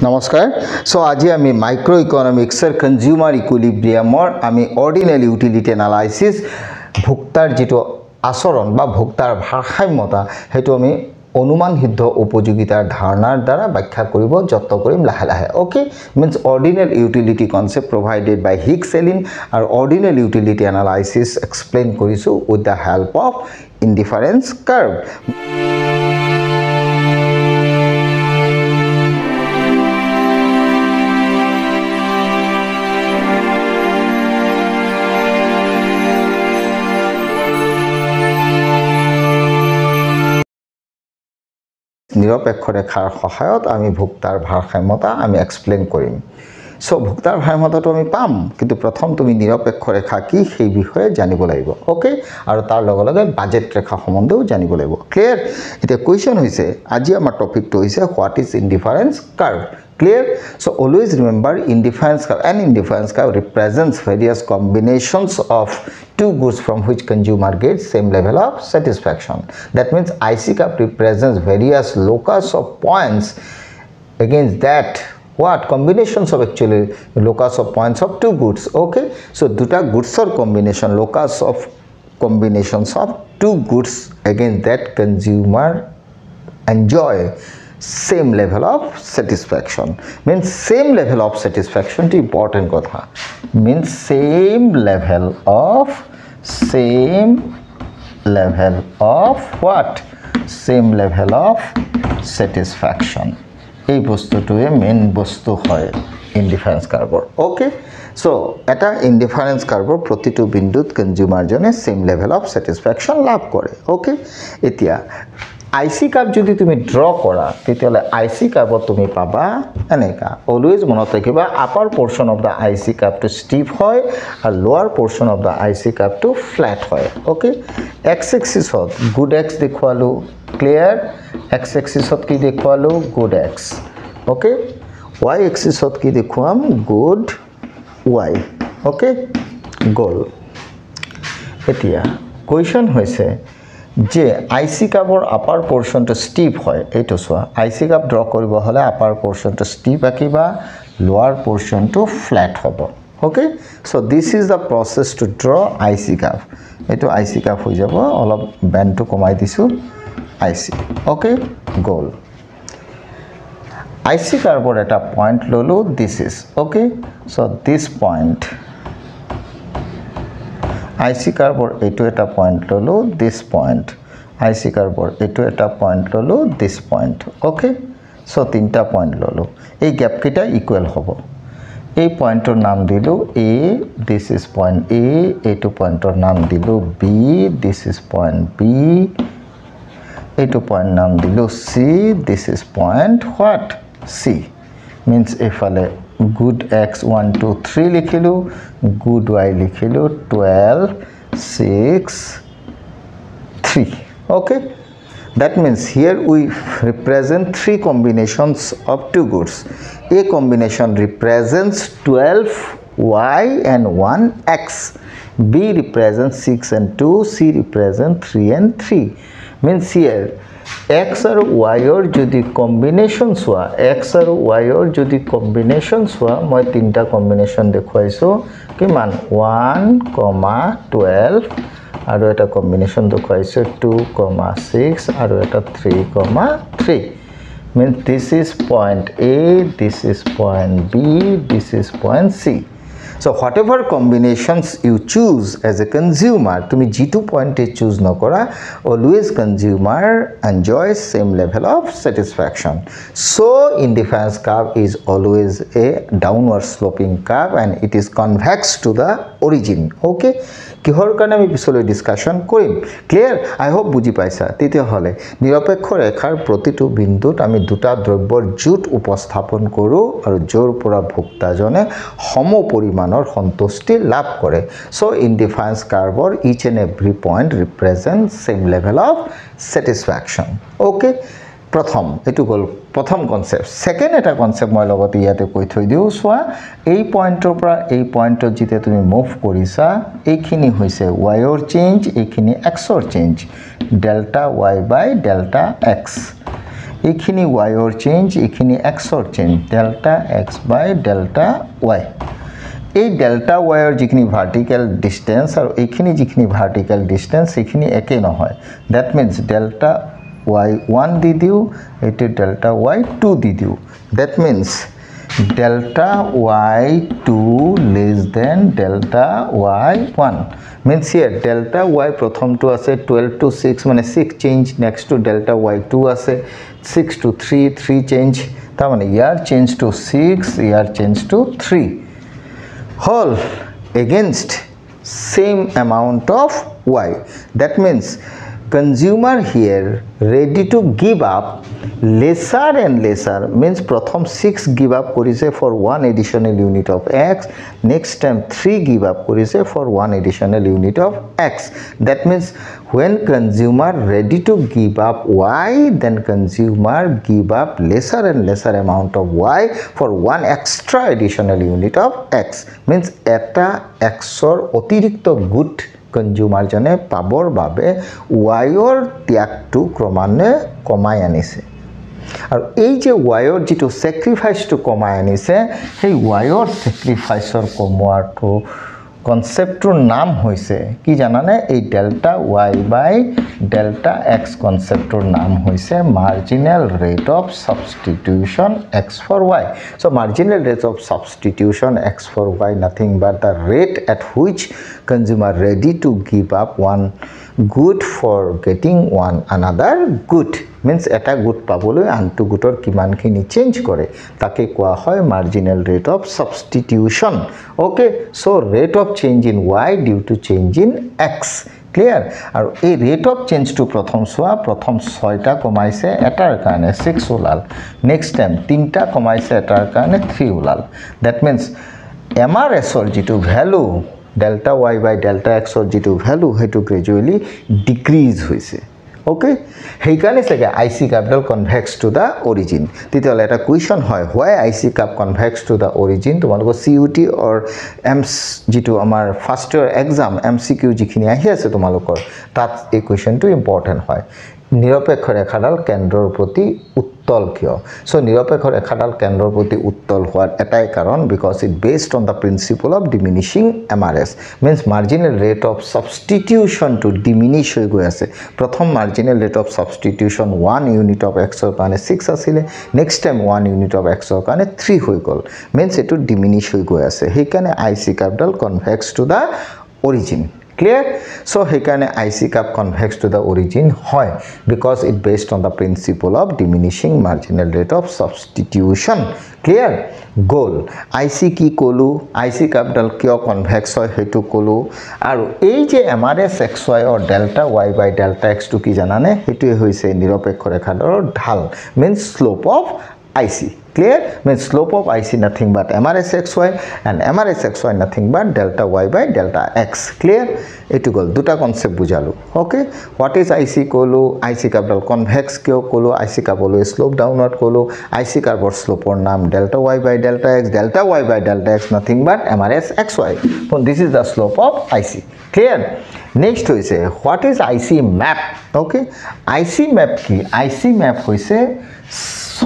নমস্কাৰ সো আজি আমি মাইক্ৰো ইকনমিক্সৰ কনজিউমাৰ ইকুইলিব্ৰিয়ামৰ আমি অৰ্ডিনেল ইউটিলিটি এনালাইসিস ভোক্তাৰ যেটো আচৰণ বা ভোক্তাৰ ভাৰসাম্যতা হেতু আমি অনুমান সিদ্ধ উপযোগিতাৰ ধাৰণাৰ দ্বাৰা ব্যাখ্যা কৰিব যত্ন কৰিম লাহে লাহে okay means ordinal utility concept provided by Hicks Allen আৰু অৰ্ডিনেল ইউটিলিটি এনালাইসিস এক্সপ্লেইন কৰিছো with the help of indifference curve নিৰপেক্ষ ৰেখাৰ সহায়ত আমি ভোক্তাৰ ভাৰসাম্যতা আমি এক্সপ্লেইন কৰিম সো ভোক্তাৰ ভাৰসাম্যতাটো আমি পাম কিন্তু প্ৰথম তুমি নিৰপেক্ষ ৰেখা কি সেই বিষয়ে জানিব লাগিব ওকে আৰু তাৰ লগে লগে বাজেট ৰেখা সম্বন্ধেও জানিব লাগিব ক্লিয়াৰ এটা কোৱেশ্চন হৈছে আজি আমাৰ টপিকটো হৈছে what is indifference curve clear so always remember indifference curve represents various combinations of two goods from which consumer gets same level of satisfaction that means IC curve represents various locus of points against that what combinations of actually locus of points of two goods okay so duta goods or combination locus of combinations of two goods against that consumer enjoy same level of satisfaction means same level of satisfaction to important kotha means same level of what same level of satisfaction ei bostu to a main bostu hoy indifference curve okay so eta indifference curve protito bindut consumer jone same level of satisfaction labh kore okay etia IC curve যদি তুমি draw কৰা তেতিয়ালে IC curve তুমি পাবা এনেকা always মনত ৰাখিবা upper portion of the IC curve to steep হয় আৰু lower portion of the IC curve to flat হয় ওকে x axis হত good x দেখুৱালো ক্লিয়াৰ x axis হত কি দেখুৱালো good x okay y axis হত কি দেখুৱাম good y ওকে গোল এতিয়া কোৱেশ্চন হৈছে যে IC কাপৰ আপাৰ পোৰশনটো স্টিপ হয় এইটো সোয়া IC কাপ ড্ৰ কৰিব হলে আপাৰ পোৰশনটো স্টিপ আকিবা লোৱাৰ পোৰশনটো ফ্ল্যাট হ'ব okay so this is the process to draw IC cup এইটো IC কাপ হৈ যাব অলপ বেন্ডটো কমাই দিছো IC ওকে গোল IC কাৰ্ভৰ এটা পইণ্ট ললো this is okay so this point IC কাৰ্ভৰ এটো এটা পইণ্ট ললো দিস পইণ্ট IC কাৰ্ভৰ এটো এটা পইণ্ট ললো দিস পইণ্ট ওকে সো তিনটা পইণ্ট ললো এই গ্যাপ কিটা ইকুয়াল হ'ব এই পইণ্টৰ নাম দিলো A this is point A এটো পইণ্টৰ নাম দিলো B this is point B এটো পইণ্ট নাম দিলো C this is point what C means এফালে good x 1 2 3 লিখিলো good y লিখিলো 12 6 3 okay that means here we represent three combinations of two goods a combination represents 12y and 1x b represents 6 and 2 c represents 3 and 3 means here x are y এর যদি combination সোয়া x আর y এর যদি combination সোয়া মই তিনটা combination দেখাইছো কিমান 1, 12 আৰু এটা কম্বিনেশন দেখাইছো 2, 6 আৰু এটা 3, 3 means this is point A this is point B this is point C so whatever combinations you choose as a consumer tumi g2 point e choose nokora always consumer enjoys same level of satisfaction so indifference curve is always a downward sloping curve and it is convex to the origin okay কিহৰ কাৰণে আমি পিছলৈ discussion কৰিম clear আই hope বুজি পাইছা তেতিয়া হলে নিৰপেক্ষ ৰেখাৰ প্ৰতিটো বিন্দুত আমি দুটা দ্ৰব্যৰ জোট উপস্থাপন কৰো আৰু জোৰ পৰা ভোক্তাজনে সম পৰিমাণৰ সন্তুষ্টি লাভ কৰে সো ইনডিফাৰেন্স কাৰ্ভৰ each and every point represent same level of satisfaction okay প্ৰথম এটো গল প্ৰথম কনসেপ্ট সেকেন্ড এটা কনসেপ্ট মই লগতে ইয়াতে কৈ থৈ দিও সোয়া এই পইণ্টৰ পৰা এই পইণ্টত যেতে তুমি মুভ কৰিছা এইখিনি হৈছে y ৰ চেঞ্জ এইখিনি x ৰ চেঞ্জ ডেল্টা y বাই ডেল্টা x এইখিনি y or change এইখিনি x or change delta x by delta y এই delta y or যিখিনি vertical distance আৰু এইখিনি যিখিনি vertical distance এইখিনি একে নহয় that means delta y1 দি দিও এটো delta y2 দি দিও that means delta y2 less than delta y1 means here delta y প্রথমটো আছে 12 to 6 মানে 6 change next to delta y2 আছে 6 to 3 3 change তার মানে ইয়ার change to 6 year change to 3 whole against same amount of y that means consumer here ready to give up lesser and lesser means prothom 6 give up korise for 1 additional unit of x next time 3 give up korise for 1 additional unit of x that means when consumer ready to give up y then consumer give up lesser and lesser amount of y for 1 extra additional unit of x means eta x or অতিরিক্ত good consumer jane pabor babe y or tyagtu ক্রমান্বয়ে কমাই আনিছে আৰু এই যে y or যেটো sacrifice to কমাই আনিছে সেই y or sacrifice or কমোৱাটো কনসেপ্টৰ নাম হৈছে কি জানানে এই delta y by delta x কনসেপ্টৰ নাম হৈছে marginal rate of substitution x for y so marginal rate of substitution x for y nothing but the rate at which consumer ready to give up one good for getting one another good means eta good pabole antu goodor kimankhini change kore take koa hoy marginal rate of substitution okay so rate of change in y due to change in x clear aru ei rate of change to prothom soa prothom 6 ta komaise etar karone 6 ulal next time 3 ta komaise etar karone 3 ulal that means mrs or jitu value delta y by delta x or jitu value hetu gradually decrease hoise okay heikane sage ic capital convex to the origin titole eta question hoy why ic cap convex to the origin tomalogo cut or ms jitu amar first year exam mcq jikhini ahi ase tomalokor tat ei question to important hoy নিরপেক্ষ রেখাডাল কেন্দ্ৰৰ প্ৰতি উত্তল কিয় so নিৰপেক্ষ ৰেখাডাল কেন্দ্ৰৰ প্ৰতি উত্তল হোৱাৰ এটাই কাৰণ because it based on the principle of diminishing mrs means marginal rate of substitution to diminish হৈ গৈ আছে প্ৰথম marginal rate of substitution 1 unit of x ৰ কাৰণে 6 আছিল next time 1 unit of x ৰ কাৰণে 3 হৈ গল means এটো diminish হৈ গৈ আছে হেকানে ic capital convex to the origin clear so hekane ic cap convex to the origin hoy because it based on the principle of diminishing marginal rate of substitution clear goal ic ki kolu ic capital kyo convex hoy hetu kolu aru ei je mrs xy or delta y by delta x to ki janane hetu hoise niropekho rekhador dhal means slope of ic clear means slope of ic nothing but mrs xy and mrs xy nothing but delta y by delta x clear etu gol duta concept bujalu okay what is ic kolo ic capital convex kyo kolo ic kabolo slope downward kolo ic curve or slope or naam delta y by delta x nothing but mrs xy so this is the slope of ic clear next hoise what is ic map okay ic map ki ic map hoise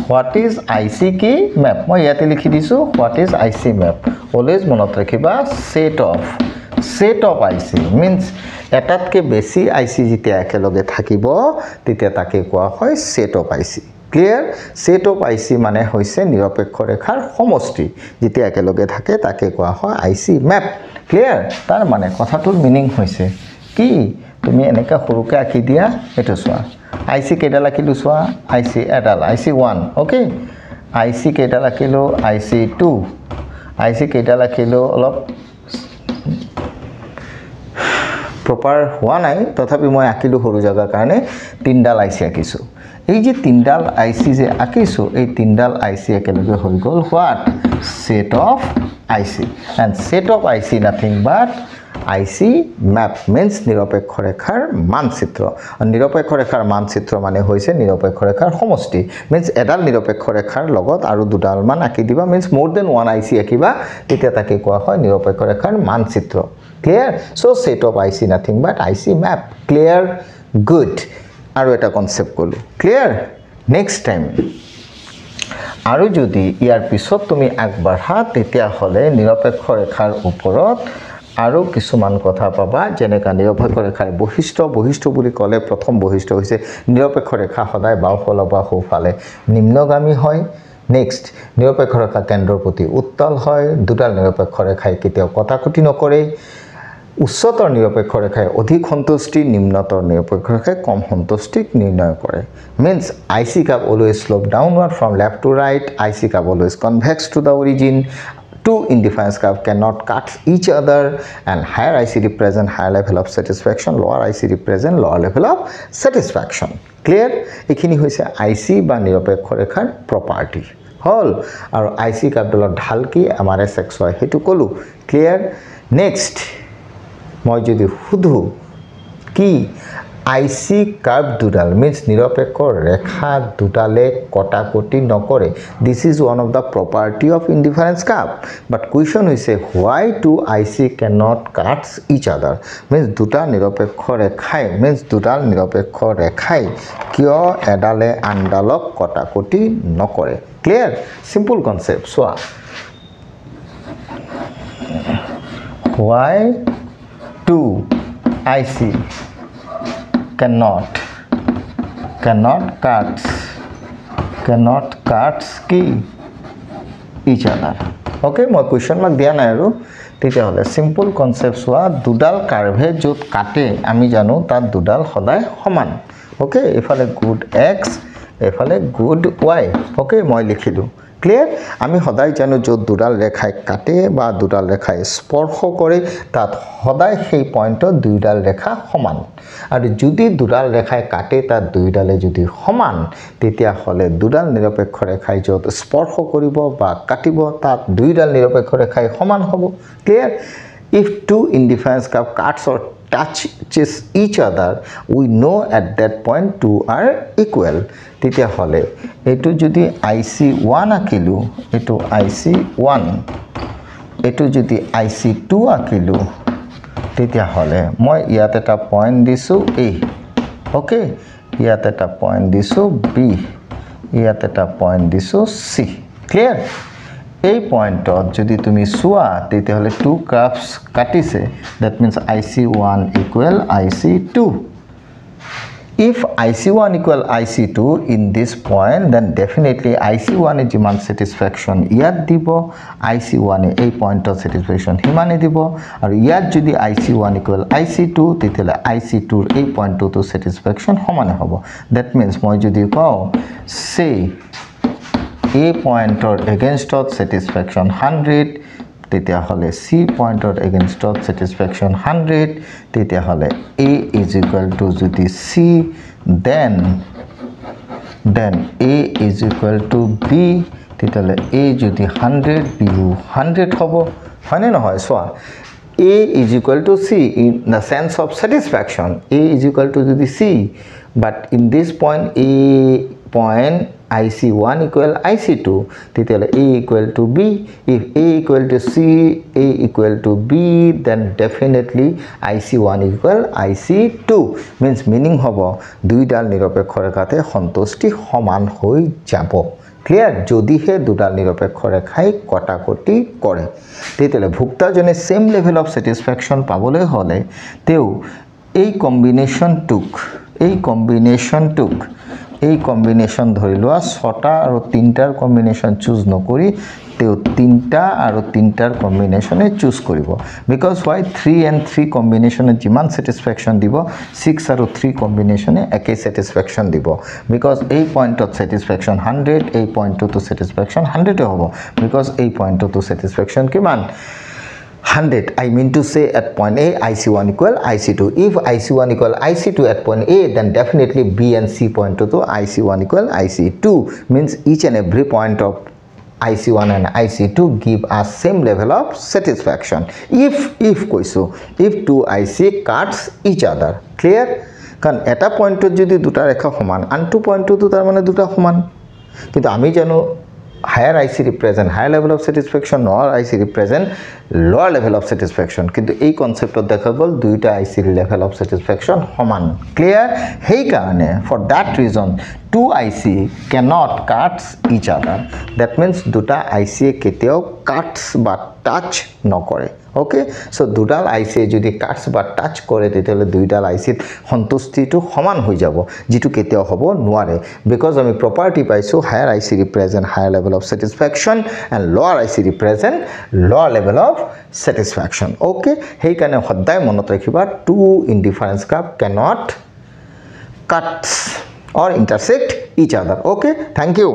what is ic ki map moi yate likhi disu what is ic map always monot rakhiba set of ic means etatke beshi ic jite ekeloge thakibo titia take koa hoy set of ic clear set of ic mane hoise niropekho rekhar homosti jite ekeloge thake take koa hoy ic map clear tar mane kothatur meaning hoise ki তুমি এনেকা হৰুকে আকি দিয়া এটো সোয়া আইসি কেডা লাকিলু সোয়া আইসি এডাল আইসি 1 okay আইসি কেডা লাকিলু আইসি 2 আইসি কেডা লাকিলু অলপ প্রপার হোৱা নাই তথাপি মই আকিলু হৰু জাগা কাৰণে তিনডাল আইসি আকিছো এই যে তিনডাল আইসি যে আকিছো এই তিনডাল আইসি একেলগে হৈ গল what set of IC and set of IC nothing but IC map means নিরপেক্ষ রেখার মানচিত্র নিরপেক্ষ রেখার মানচিত্র মানে হইছে নিরপেক্ষ রেখার সমষ্টি means এডাল নিরপেক্ষ রেখার লগত আৰু দুডাল মান আকি দিবা means more than one IC Akiba তেতিয়া তাকে কোৱা হয় নিরপেক্ষ রেখার মানচিত্র clear so set of IC nothing but IC map clear good আৰু এটা কনসেপ্ট কলো clear নেক্সট টাইম আৰু যদি ইয়াৰ পিছত তুমি আগবাঢ়া তেতিয়াহ'লে নিৰপেক্ষ ৰেখাৰ ওপৰত আৰু কিছুমান কথা পাবা যেনেকা নিৰপেক্ষ ৰেখাৰ বৈশিষ্ট্য বুলি ক'লে প্ৰথম বৈশিষ্ট্য হৈছে নিৰপেক্ষ ৰেখা সদায় বাওঁফালে বা সোঁফালে নিম্নগামী হয় নেক্সট নিৰপেক্ষ ৰেখা কেন্দ্ৰৰ প্ৰতি উত্তল হয় দুডাল নিৰপেক্ষ ৰেখাই কেতিয়াও কটাকটি নকৰে উচ্চতৰ নিৰপেক্ষ ৰেখাই অধিক সন্তুষ্টি নিম্নতৰ নিৰপেক্ষ ৰেখাই কম সন্তুষ্টিক নিৰ্ণয় কৰে means IC curve always slope downward from left to right IC curve always convex to the origin two indifference curve cannot cut each other and higher IC represent higher level of satisfaction lower IC represent lower level of satisfaction clear এখিনি হৈছে IC বা নিৰপেক্ষ ৰেখাৰ property হল আৰু IC curve ডলৰ ঢাল কি আমাৰ XY হেতু কলো clear next মই যদি শুধু কি IC curve দুডাল means নিৰপেক্ষ ৰেখা দুডালে কটাকটি নকৰে this is one of the property of indifference curve but question হৈছে why two IC cannot cut each other means দুটা নিৰপেক্ষ ৰেখাই means দুডাল নিৰপেক্ষ ৰেখাই কিয় এডালে আনডালক কটাকটি নকৰে clear simple concept so why two IC cannot cut কি each other okay মই question mark দিয়া নাই আৰু তেতিয়া হলে simple concept হোৱা দুডাল কাৰ্ভে যত কাটে আমি জানো তাত দুডাল সদায় সমান okay এফালে গুড x এফালে গুড y okay মই লিখিলো clear আমি সদায় জানো যত দুডাল ৰেখাই কাটে বা দুডাল ৰেখাই স্পৰ্শ কৰে তাত সদায় সেই পইণ্টত দুইডাল ৰেখা সমান আৰু যদি দুডাল ৰেখাই কাটে তাত দুইডালে যদি সমান তেতিয়া হলে দুডাল নিৰপেক্ষ ৰেখাই যত স্পৰ্শ কৰিব বা কাটিব তাত দুইডাল নিৰপেক্ষ ৰেখাই সমান হ'ব clear if two indifference curve cuts or touches each other we know at that point two are equal তেতিয়া হলে এটো যদি IC1 আকিলো এটো IC1 এটো যদি IC2 আকিলো তেতিয়া হলে মই ইয়াত এটা পয়েন্ট দিছো A ওকে ইয়াত এটা পয়েন্ট দিছো B ইয়াত এটা পয়েন্ট দিছো C ক্লিয়ার এই পয়েন্টত যদি তুমি সোয়া তেতিয়া হলে টু কার্ভস কাটিছে that means IC1 equal IC2 if IC1 equal IC2 in this point then definitely IC1 is jiman satisfaction ইয়াত দিব IC1 এই পয়েন্টত satisfaction হিমানে দিব আৰু ইয়াত যদি IC1 equal IC2 তেতিয়া IC2 এই পয়েন্টটো satisfaction সমানে হ'ব that means মই যদি কও say A pointer against of satisfaction 100 তেতিয়া হলে C pointer against of satisfaction 100 তেতিয়া হলে A is equal to যদি C then A is equal to B তেতিয়া হলে A যদি 100 B 100 হ'ব হয়নে নহয় সোয়া A is equal to C in the sense of satisfaction A is equal to যদি C but in this point A point IC1 equal IC2 তেতিয়া A equal to B if A equal to C A equal to B then definitely IC1 equal IC2 means meaning হ'ব দুইডাল নিৰপেক্ষ ৰেখাতে সন্তুষ্টি সমান হৈ যাব clear যদিহে দুডাল নিৰপেক্ষ ৰেখাই কটাকটি কৰে তেতিয়া ভুক্তাজনে সেম লেভেল অফ স্যাটিসফ্যাকশন পাবলৈ হলে তেও এই কম্বিনেশন ধৰি লোৱা 6টা আৰু 3টাৰ কম্বিনেশন চুজ নকৰি তেও 3টা আৰু 3টাৰ কম্বিনেশনে চুজ কৰিব বিকজ why 3 and 3 কম্বিনেশনে জিমান স্যাটিসফ্যাকশন দিব 6 আৰু 3 কম্বিনেশনে একে স্যাটিসফ্যাকশন দিব বিকজ এই পয়েন্টত স্যাটিসফ্যাকশন 100 এই পয়েন্টটো স্যাটিসফ্যাকশন 100 হ'ব বিকজ এই পয়েন্টটো স্যাটিসফ্যাকশন কিমান 100 I mean to say at point A IC1 equal IC2 if IC1 equal IC2 at point A then definitely B and C point to IC1 equal IC2 means each and every point of IC1 and IC2 give us same level of satisfaction if কৈছো if two IC cuts each other clear কারণ এটা পয়েন্টত যদি দুটা রেখা সমান আনটো পয়েন্টটো তার মানে দুটা সমান কিন্তু আমি জানো higher IC represent higher level of satisfaction lower IC represent lower level of satisfaction কিন্তু এই কনসেপ্টত দেখা গল দুইটা IC level of satisfaction সমান clear হেই কারণে for that reason to IC cannot cuts each other. That means দুটা IC কেতিয়াও cuts বা touch নকৰে ওকে সো দুডাল IC যদি কাটস বা টাচ কৰে তেতিয়ালে দুইডাল IC সন্তুষ্টিটো সমান হৈ যাব যেটো কেতিয়াও হ'ব নোৱাৰে বিকজ আমি প্ৰপাৰ্টি পাইছো higher IC represent higher level of satisfaction and lower IC represent lower level of satisfaction okay হেই কাৰণে সদায় মনত ৰাখিবা two indifference curve cannot cuts or intersect each other okay thank you